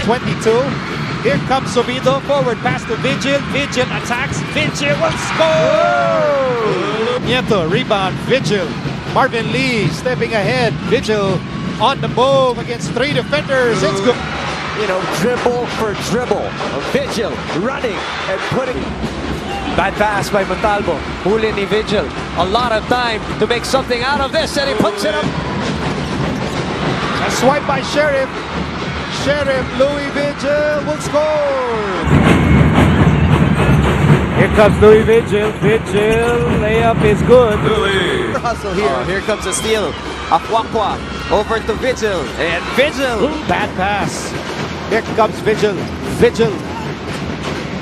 22. Here comes Sobido, forward pass to Vigil. Vigil attacks. Vigil will score! Nieto, rebound. Vigil. Marvin Lee stepping ahead. Vigil on the move against 3 defenders. It's good. You know, dribble for dribble. Vigil running and putting. Bad pass by Montalvo. Huli ni Vigil. A lot of time to make something out of this, and he puts it up. A swipe by Sheriff. Sheriff, Louie Vigil will score. Here comes Louie Vigil. Vigil, layup is good. Hustle here. Here comes a steal. Afuaqua over to Vigil. And Vigil. Bad pass. Here comes Vigil. Vigil.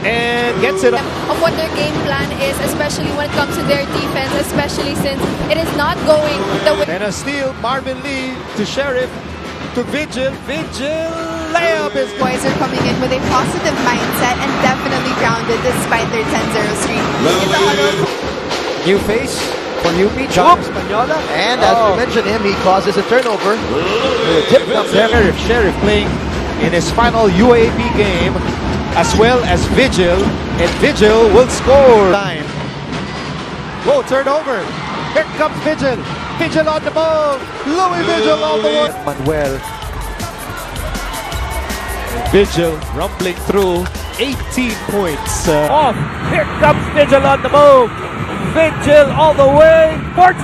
And gets it up. Of what their game plan is, especially when it comes to their defense, especially since it is not going the way. And a steal. Marvin Lee to Sheriff. To Vigil. Vigil. Layup is good. Boys are coming in with a positive mindset and definitely grounded despite their 10-0 streak. New face for UP, John Espanola. And as we mentioned him, he causes a turnover. Tip up there. Sheriff playing in his final UAAP game, as well as Vigil, and Vigil will score. Whoa, turnover. Here comes Vigil. Vigil on the move. Louie Vigil on the one. Manuel. Vigil rumbling through 18 points. Off. Here comes Vigil on the move. Vigil all the way for 2.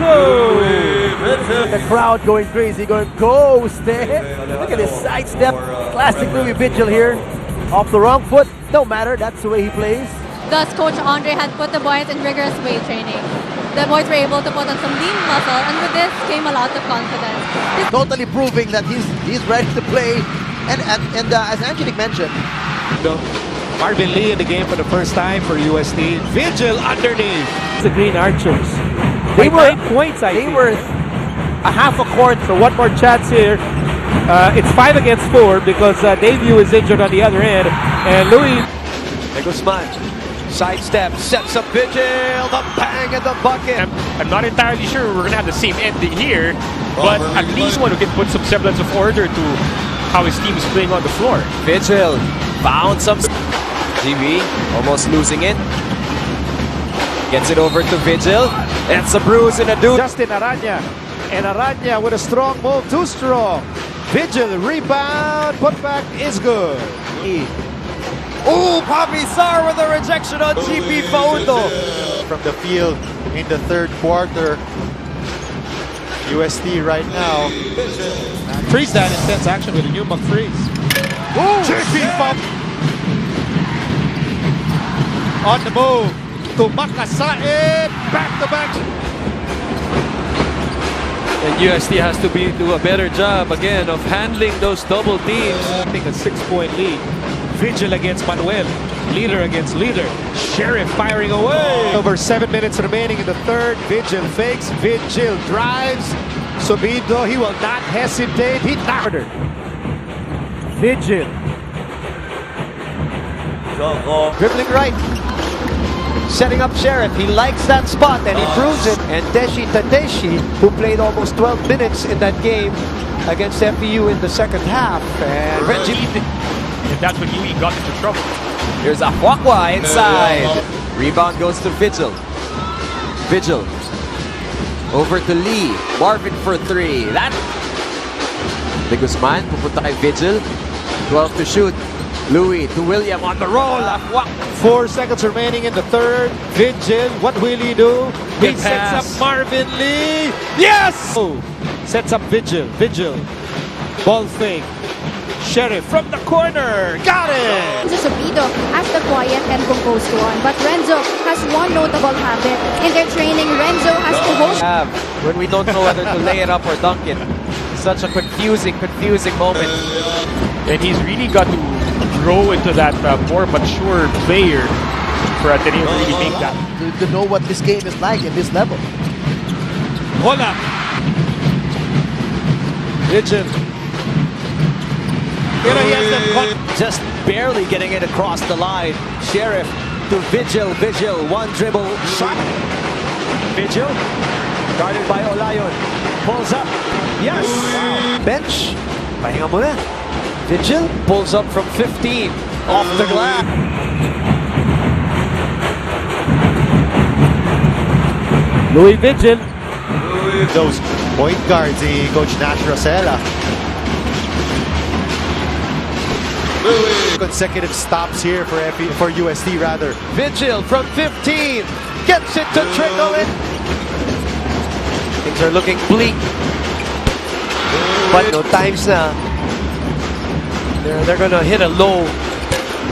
The crowd going crazy, going ghost. Look at his sidestep. Classic Louie Vigil here. Off the wrong foot. No matter, that's the way he plays. Thus, Coach Andre had put the boys in rigorous weight training. The boys were able to put on some lean muscle, and with this came a lot of confidence. Totally proving that he's ready to play. And as Angelique mentioned, Marvin Lee in the game for the first time for UST. Vigil underneath. The Green Archers. They were 9 points, I think. They were a half a court, so one more chance here. It's 5 against 4 because Davey is injured on the other end. And Louie. Guzman. Sidestep, sets up Vigil, the bang at the bucket. I'm not entirely sure we're going to have the same ending here, but at least one who can put some semblance of order to how his team is playing on the floor. Vigil found some. GB almost losing it. Gets it over to Vigil. It's a bruise and a dude. Justin Aranya. And Aranya with a strong move, too strong. Vigil, rebound, put back is good. Oh, Papisar with a rejection on GP Faundo. From the field in the third quarter. UST right now. Freeze that intense action with a new McFreeze. GP Faundo. On the move to Makasae. Back to back. And UST has to do a better job again of handling those double teams. I think a 6-point lead. Vigil against Manuel. Leader against leader. Sheriff firing away. Over 7 minutes remaining in the third. Vigil fakes. Vigil drives. Sobido, he will not hesitate. He knocked her. Vigil. dribbling right. Setting up Sheriff. He likes that spot and he proves it. And Deshi Tadeshi, who played almost 12 minutes in that game against FEU in the second half. And Reggie. And that's when Louie got into trouble. Here's Afuaqua inside. Rebound goes to Vigil. Vigil. Over to Lee. Marvin for three. That. De Guzman pupunta kay Vigil. 12 to shoot. Louie to William on the roll. Afuaqua. 4 seconds remaining in the third. Vigil, what will he do? He Good sets pass. up Marvin Lee. Yes! Oh, sets up Vigil. Vigil. Ball fake. Sheriff from the corner. Got it! Sobido as the quiet and composed one. But Renzo has one notable habit. In their training, Renzo has to host. When we don't know whether to lay it up or dunk it. Such a confusing moment. And he's really got to grow into that more mature player for Ateneo to really make that. To know what this game is like at this level. Hold up. Vigil. You know, he has that Just barely getting it across the line. Sheriff to Vigil. Vigil, one dribble shot. Vigil, guarded by Olayon. Pulls up. Yes! Wow. Bench. Pahinga muna. Vigil pulls up from 15 off the glass. Louie Vigil. Those point guards, Coach Nash Rosella. Consecutive stops here for UST rather. Vigil from 15 gets it to trickle in. Things are looking bleak, but no times na. They're gonna hit a low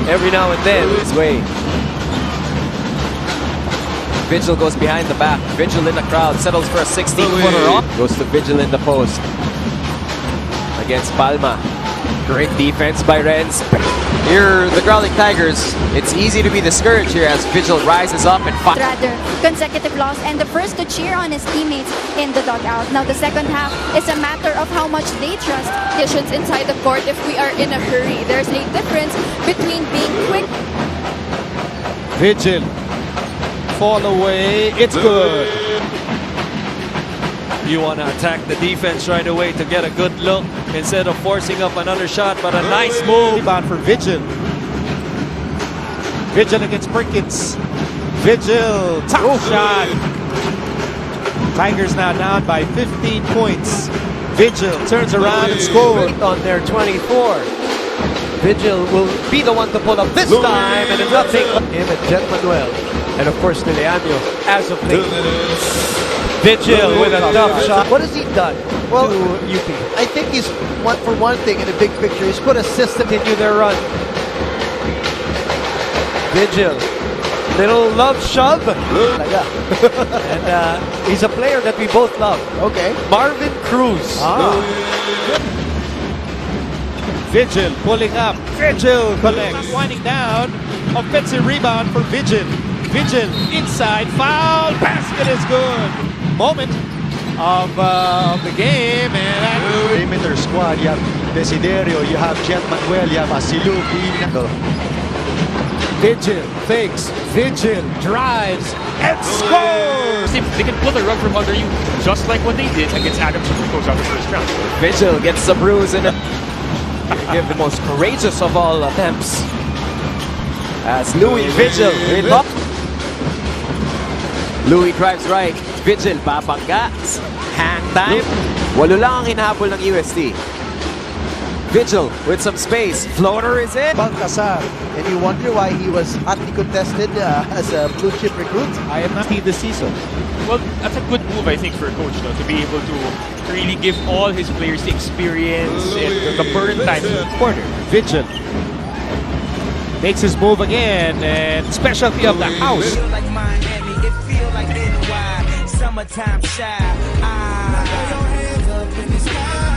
every now and then. His way. Vigil goes behind the back. Vigil in the crowd. Settles for a 16-footer off. Goes to Vigil in the post. Against Palma. Great defense by Renz. Here, the Growling Tigers. It's easy to be discouraged here as Vigil rises up and fights. Rather, consecutive loss and the first to cheer on his teammates in the dugout. Now the second half is a matter of how much they trust Conditions inside the court if we are in a hurry. There's a difference between being quick. Vigil. Fall away. It's good. You want to attack the defense right away to get a good look instead of forcing up another shot, but a nice move. Rebound for Vigil. Vigil against Perkins. Vigil. Top shot. Tigers now down by 15 points. Vigil turns around and scores. On their 24. Vigil will be the one to pull up this time, and it's nothing but him and Jet Manuel. And of course, Nileano as of late. Vigil with a tough shot. What has he done to UP? I think he's one thing in the big picture. He's put a system in Continue their run. Vigil. Little love shove. And he's a player that we both love. Okay. Marvin Cruz. Vigil pulling up. Vigil collects. Winding down. Offensive rebound for Vigil. Vigil inside. Foul. Basket is good. Moment of the game. And Perimeter squad, you have Desiderio, you have Jet Manuel, you have Asilu. Vigil fakes. Vigil drives and scores. They can pull the rug from under you just like what they did against Adams when he goes out the first round. Vigil gets the bruise and give the most courageous of all attempts. As Louie Vigil with up. Louie drives right. Vigil babangga. Hang time. Walo lang ang hinahabol ng UST. Vigil with some space. Floater is in. Balcazar. And you wonder why he was hotly contested as a blue chip recruit. I am not this season. Well, that's a good move, I think, for a coach, to be able to really give all his players the experience and the burn time. Corner. Vigil makes his move again, and specialty of the house. Like Miami, it feel like NY, summertime shy. Throw your hands up in the sky.